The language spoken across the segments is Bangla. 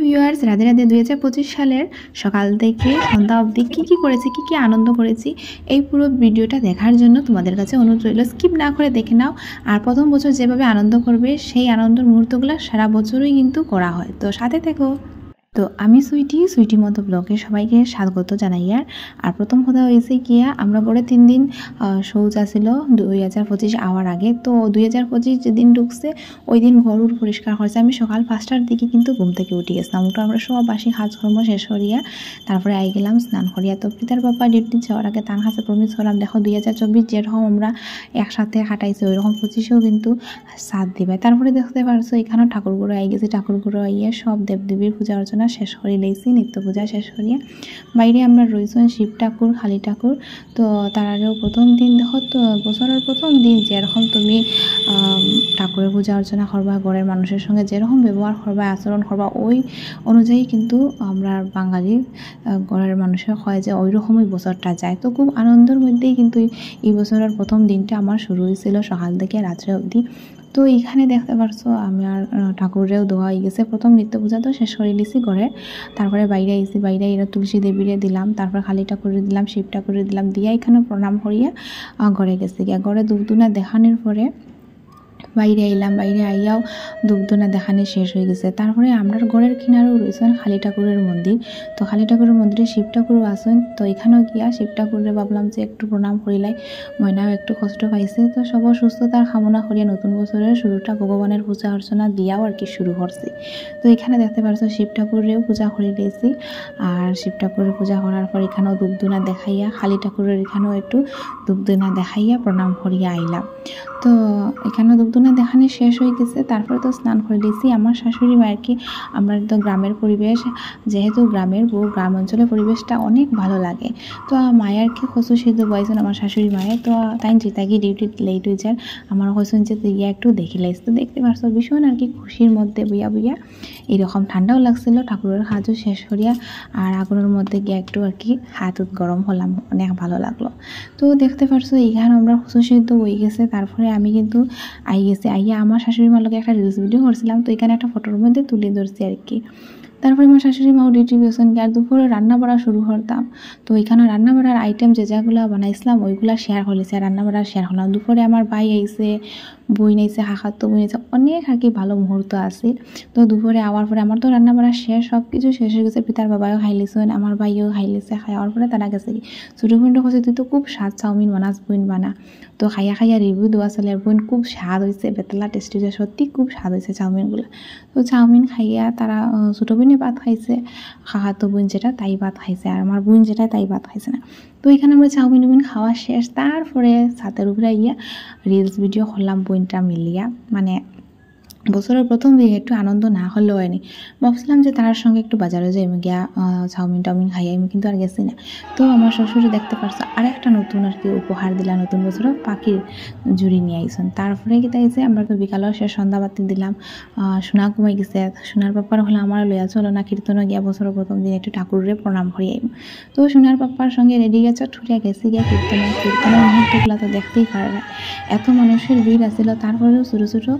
ভিউয়ার্স, রাধে রাধে। 2025 সালের সকাল থেকে সন্ধ্যা অবধি কী করেছি, কী আনন্দ করেছি, এই পুরো ভিডিওটা দেখার জন্য তোমাদের কাছে অনুরোধ রইল। স্কিপ না করে দেখে নাও। আর প্রথম বছর যেভাবে আনন্দ করবে সেই আনন্দের মুহূর্তগুলো সারা বছরই কিন্তু করা হয়, তো সাথে থেকো। তো আমি সুইটি মতো ব্লগে সবাইকে স্বাগত জানাই। আর প্রথম কথা হয়েছে গিয়া আমরা গড়ে 3 দিন শৌচ আসিল 2025 আওয়ার আগে। তো 2025 যেদিন ঢুকছে ওই দিন ঘর পরিষ্কার হয়েছে। আমি সকাল 5টার দিকে কিন্তু ঘুম থেকে উঠে গেছিলাম। তারপরে সব বাসি কাজকর্ম শেষ করিয়া তারপরে আই গেলাম স্নান করিয়া। তো পিতার বাবা ডিউটি যাওয়ার আগে তার কাছে প্রমিস করলাম, দেখো 2024 যেরকম আমরা একসাথে কাটাইছি ওইরকম 25এও কিন্তু সাথ দিবে। তারপরে দেখতে পারছো এখানেও ঠাকুরগুলো আই গেছে। ঠাকুরগুলো আইয়া সব দেবদেবীর পূজা অর্চনা শেষ করে লইছি, নিত্য পূজা শেষ করিয়া বাইরে আমরা রয়েছেন শিব ঠাকুর, কালী ঠাকুর। তো তার আগেও প্রথম দিন দেখো, তো বছরের প্রথম দিন যেরকম তুমি ঠাকুরের পূজা অর্চনা করবা, ঘরের মানুষের সঙ্গে যেরকম ব্যবহার করবা, আচরণ করবা, ওই অনুযায়ী কিন্তু আমরা বাঙালি ঘরের মানুষের হয় যে ওই রকমই বছরটা যায়। তো খুব আনন্দের মধ্যেই কিন্তু এই বছরের প্রথম দিনটা আমার শুরু হয়েছিল সকাল থেকে রাত্রে অবধি। তো এইখানে দেখতে পারছো আমি আর ঠাকুরেও দোয়া হয়ে গেছে। প্রথম নিত্য পূজা তো শেষ করে দিছি ঘরে। তারপরে বাইরে আইসি, বাইরে এরা তুলসী দেবীরে দিলাম, তারপর কালী ঠাকুরে দিলাম, শিব ঠাকুরে দিলাম, দিয়া এখানে প্রণাম করিয়া ঘরে গেছি গিয়া। ঘরে দুধ-দুনা দেখানোর পরে বাইরে আইলাম। বাইরে আইয়াও দুধ-দুনা দেখানি শেষ হয়ে গেছে। তারপরে আমরা ঘরের কিনারেও রয়েছেন কালী ঠাকুরের মন্দির। তো কালী ঠাকুরের মন্দিরে শিব ঠাকুরও আসেন। তো এখানেও গিয়া শিব ঠাকুরে ভাবলাম যে একটু প্রণাম করিলাই, ময়নাও একটু কষ্ট পাইছে। তো সবার সুস্থতার কামনা করিয়া নতুন বছরের শুরুটা ভগবানের পূজা অর্চনা দিয়াও আর কি শুরু করছি। তো এখানে দেখতে পারছো শিব ঠাকুরেও পূজা করে দিয়েছি। আর শিব ঠাকুরের পূজা করার পর এখানেও দুধ-দুনা দেখাইয়া, কালী ঠাকুরের এখানেও একটু দুধ-দুনা দেখাইয়া প্রণাম করিয়া আইলাম। তো এখানে দুধ-দুনা দেখানি শেষ হয়ে গেছে। তারপরে তো স্নান করে দিয়েছি। আমার শাশুড়ি মায়ের কি, আমার তো গ্রামের পরিবেশ, যেহেতু গ্রামের বউ, গ্রাম অঞ্চলের পরিবেশটা অনেক ভালো লাগে। তো মায়ের কি কচু সিদ্ধ বয়েছেন আমার শাশুড়ি মায়ের। তো তাই যেতাকি ডিউটি লেট হয়ে যায়, আমার কইছেন যে তুই একটু দেখি লাইস। তো দেখতে পারছো ভীষণ আর কি খুশির মধ্যে বইয়া বইয়া এইরকম ঠান্ডাও লাগছিল। ঠাকুরের কাজও শেষ করিয়া আর আগুনের মধ্যে গিয়ে একটু আর কি হাত গরম হলাম, অনেক ভালো লাগলো। তো দেখতে পারছো এইখানে আমরা কচু সিদ্ধ বই গেছে। তারপরে আমি কিন্তু আই গেছি। আইয়া আমার শাশুড়ি মার লগে একটা রিলস ভিডিও করছিলাম, তো এখানে একটা ফটোর মধ্যে তুলে ধরছি আর কি। তারপরে আমার শাশুড়ি মাও ডিউটি গেছেন, আর দুপুরে রান্না বাড়া শুরু করতাম। তো এখানে রান্না বাড়ার আইটেম যেগুলো বানাইছিলাম ওইগুলা শেয়ার করেছি, আর রান্না বাড়া শেয়ার করলাম। দুপুরে আমার ভাই আইছে, বই নাইছে, তো বই নাইছে, অনেক আর কি ভালো মুহূর্ত আছিল। তো দুপুরে আওয়ার পরে আমার তো রান্না বাড়া শেষ, সব কিছু শেষ হয়ে গেছে। পিতার বাবাও খাই লিছেন, আমার ভাইও খাই লিছে। খাওয়ার পরে তারা গেছে কি ছোটো বোনটা কৈছে তুই তো খুব স্বাদ চাউমিন বানাস, বোন বানা। তো খাইয়া রিভিউ দেওয়া চলে, আর বোন খুব স্বাদ হয়েছে, বেতলা টেস্টি হয়েছে, সত্যি খুব স্বাদ হয়েছে চাউমিনগুলো। তো চাউমিন খাইয়া তারা ছোটো বোনে ভাত খাইছে, তো বোন যেটা তাই ভাত খাইছে, আর আমার বোন যেটা তাই ভাত খাইছে না। তো এখানে আমরা চাউমিন খাওয়া শেষ। তারপরে ছাতের উপরে গিয়া রিলস ভিডিও করলাম বোনটা মিলিয়া। মানে বছরের প্রথম দিন একটু আনন্দ না হলেও হয়নি। ভাবছিলাম যে তার সঙ্গে একটু বাজারে যাই, আমি গিয়া চাউমিন খাই, আমি কিন্তু আর গেছি না। তো আমার শ্বশুরে দেখতে পারছো আর একটা নতুন আর কি উপহার দিলা, নতুন বছরে পাখির জুড়ি নিয়ে আইসন। তারপরে কি তাইছে আমরা তো বিকালেও শেষ সন্ধ্যাবাতি দিলাম। সোনা কমাই গেছে, সোনার পাপ্পার হলে আমার লইয়া চলো না কীর্তনে গিয়া বছরের প্রথম দিন একটু ঠাকুরের প্রণাম করি আইম। তো সোনার পাপ্পার সঙ্গে রেডি গেছে, ঠুরিয়া গেছি গিয়া কীর্তনের মুহূর্তগুলো তো দেখতেই পারে না, এত মানুষের ভিড় আসছিল। তারপরেও ছোটো ছোটো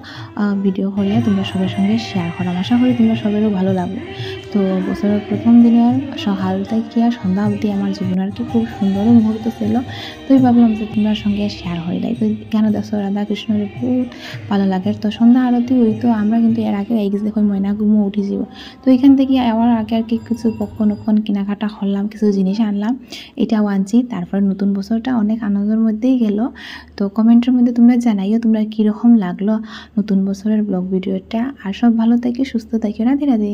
ভিডিও করিয়া তোমরা সবার সঙ্গে শেয়ার করলাম। আশা করি তোমরা সবারও ভালো লাগবে। তো বছরের প্রথম দিনের সকাল থেকে সন্ধ্যা অবধি আমার জীবনের কি খুব সুন্দর মুহূর্ত ছিল। তো ভাবলাম যে তোমরা সঙ্গে শেয়ার হইলাই। তো কেন দেখো রাধা কৃষ্ণের বহুত ভালো লাগে। তো সন্ধ্যা আরতি হই, তো আমরা কিন্তু এর আগে এই গেছি দেখো ময়না ঘুমো উঠে যাব। তো এখান থেকে আবার আগে আর কি কিছু পক্ষণ কেনাকাটা করলাম, কিছু জিনিস আনলাম, এটাও আনছি। তারপর নতুন বছরটা অনেক আনন্দের মধ্যেই গেল। তো কমেন্টের মধ্যে তোমরা জানাইও তোমরা কীরকম লাগলো নতুন বছরের ব্লগ ভিডিওটা। আর সব ভালো থাকি, সুস্থ থাকি, রাধে রাধে।